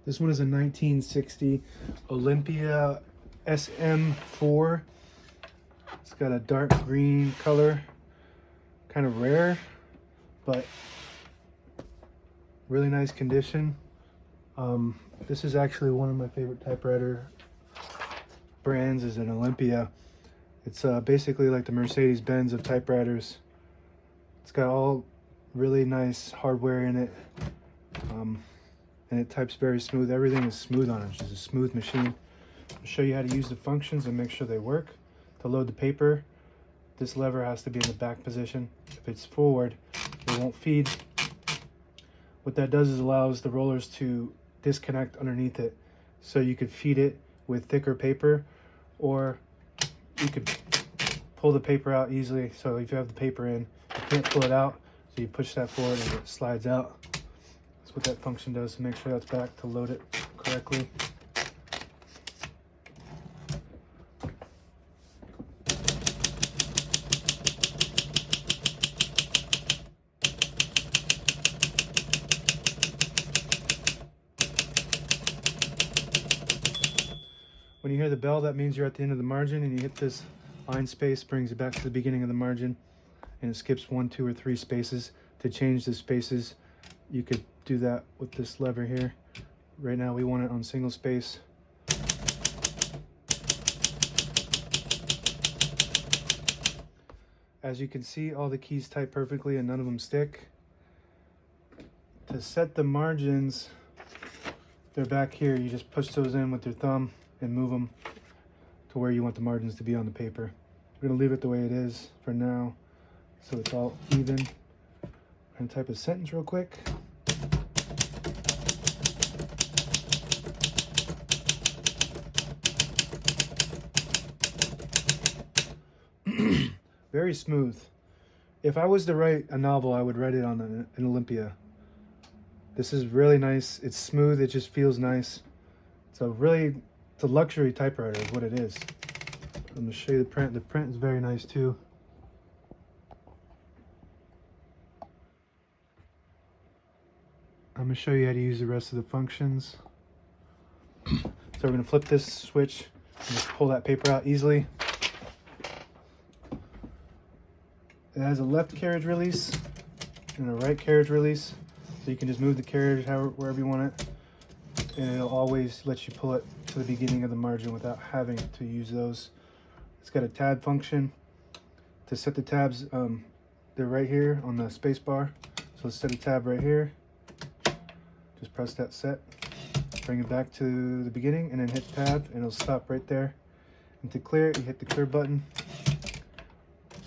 This one is a 1960 Olympia SM4. It's got a dark green color, kind of rare, but really nice condition. This is actually one of my favorite typewriter brands, is an Olympia. It's basically like the Mercedes-Benz of typewriters. It's got all really nice hardware in it, and it types very smooth. Everything is smooth on it. It's just a smooth machine. I'll show you how to use the functions and make sure they work. To load the paper, this lever has to be in the back position. If it's forward, it won't feed. What that does is allows the rollers to disconnect underneath it, so you could feed it with thicker paper, or you could pull the paper out easily. So if you have the paper in, you can't pull it out, so you push that forward and it slides out. That's what that function does, to make sure that's back to load it correctly. When you hear the bell, that means you're at the end of the margin, and you hit this line space, brings it back to the beginning of the margin, and it skips 1, 2, or 3 spaces. To change the spaces, you could do that with this lever here. Right now we want it on single space. As you can see, all the keys type perfectly and none of them stick. To set the margins, they're back here. You just push those in with your thumb and move them to where you want the margins to be on the paper. We're going to leave it the way it is for now, so it's all even. I'm going to type a sentence real quick. Very smooth. If I was to write a novel, I would write it on an Olympia. This is really nice. It's smooth. It just feels nice. It's a luxury typewriter is what it is. I'm going to show you the print. The print is very nice too. I'm going to show you how to use the rest of the functions. So we're going to flip this switch and just pull that paper out easily. It has a left carriage release and a right carriage release, so you can just move the carriage wherever you want it, and it'll always let you pull it to the beginning of the margin without having to use those. It's got a tab function. To set the tabs, they're right here on the space bar. So let's set a tab right here. Just press that set, bring it back to the beginning, and then hit tab, and it'll stop right there. And to clear it, you hit the clear button,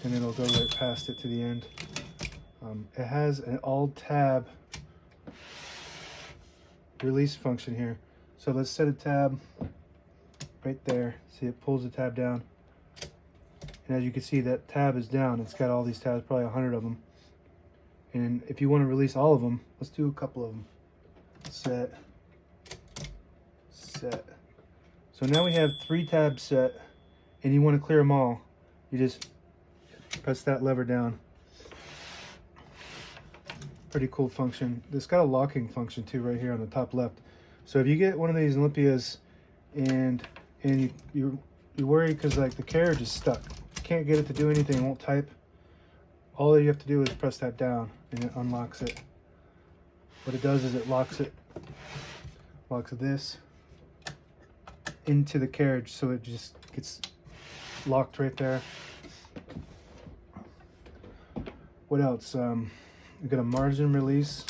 and it'll go right past it to the end. It has an alt tab release function here. So let's set a tab right there. See, it pulls the tab down. And as you can see, that tab is down. It's got all these tabs, probably 100 of them. And if you want to release all of them, let's do a couple of them. Set. So now we have 3 tabs set, and you want to clear them all. You just press that lever down. Pretty cool function. It's got a locking function too right here on the top left. So if you get one of these Olympias and you worry because like the carriage is stuck, you can't get it to do anything, it won't type, all you have to do is press that down and it unlocks it. What it does is it locks this into the carriage, so it just gets locked right there. What else? We've got a margin release.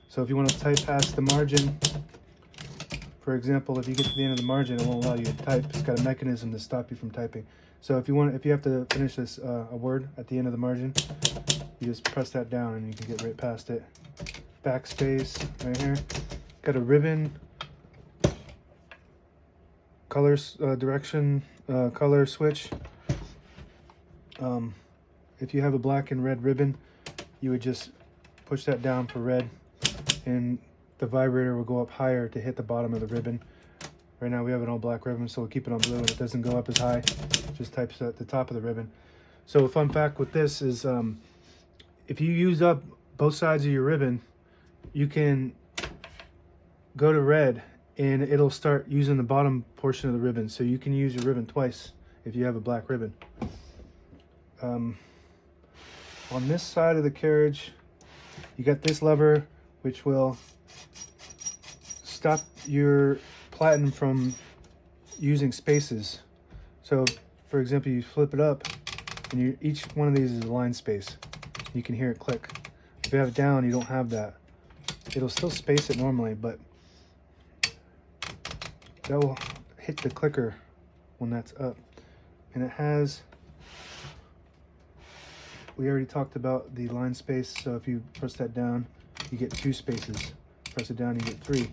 So if you want to type past the margin, for example, if you get to the end of the margin, it won't allow you to type. It's got a mechanism to stop you from typing. So if you have to finish this a word at the end of the margin, you just press that down and you can get right past it. Backspace right here. Got a ribbon, colors, direction, color switch. If you have a black and red ribbon, you would just push that down for red, and the vibrator will go up higher to hit the bottom of the ribbon. Right now we have an all black ribbon, so we'll keep it on blue and it doesn't go up as high. It just types at the top of the ribbon. So a fun fact with this is if you use up both sides of your ribbon, you can go to red, and it'll start using the bottom portion of the ribbon. So you can use your ribbon twice if you have a black ribbon. On this side of the carriage, you got this lever, which will stop your platen from using spaces. So, for example, you flip it up, and each one of these is a line space. You can hear it click. If you have it down, you don't have that. It'll still space it normally, but that will hit the clicker when that's up. And it has, we already talked about the line space, so if you press that down, you get 2 spaces. Press it down, you get 3.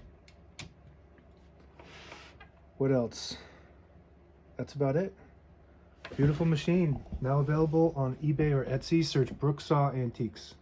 What else? That's about it. Beautiful machine. Now available on eBay or Etsy. Search Brooksaw Antiques.